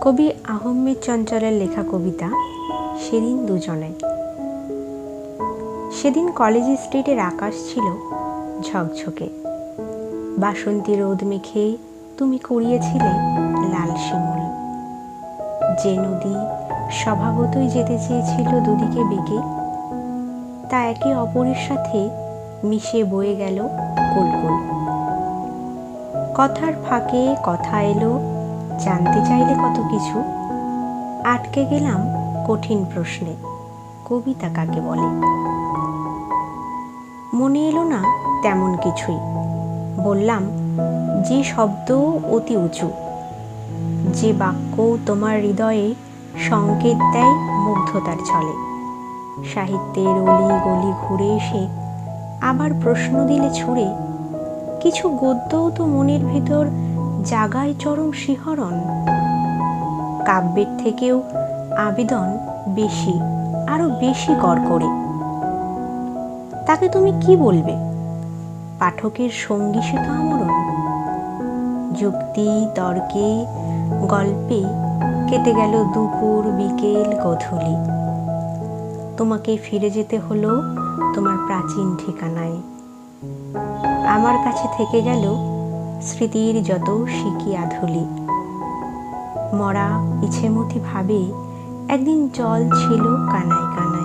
কবি আহমেদ চঞ্চলের লেখা কবিতা সেদিন দুজনে। সেদিন কলেজ স্ট্রিটের আকাশ ছিল ঝকঝকে, বাসন্তী রোদ মেখে তুমি কুড়িয়েছিলে লাল শিমুল। যে নদী স্বভাবতই যেতে চেয়েছিল দুদিকে বেঁকে, তা একে অপরের সাথে মিশে বয়ে গেল কুলকুল। কথার ফাঁকে কথা এলো, জানতে চাইলে কত কিছু, আটকে গেলাম কঠিন প্রশ্নে, কবিতা কাকে বলে। মনে এলো না তেমন কিছুই, বললাম যে শব্দ অতি উঁচু, যে বাক্য তোমার হৃদয়ে সংকেত দেয় মুগ্ধতার ছলে। সাহিত্যের অলি গলি ঘুরে এসে আবার প্রশ্ন দিলে ছুঁড়ে, কিছু গদ্যও তো মনের ভেতর জাগায় চরম শিহরণ। কাব্যের থেকেও আবেদন বেশি, আরো বেশি কড়কড়ে। তাকে তুমি কি বলবে? পাঠকের সঙ্গী সে তো আমরণ। যুক্তি তর্কে গল্পে কেটে গেল দুপুর বিকেল গধূলি। তোমাকে ফিরে যেতে হলো তোমার প্রাচীন ঠিকানায়। আমার কাছে থেকে গেল স্মৃতির যত সিকি আধুলি। মরা ইছেমতি ভাবে একদিন জল ছিল কানায় কানায়।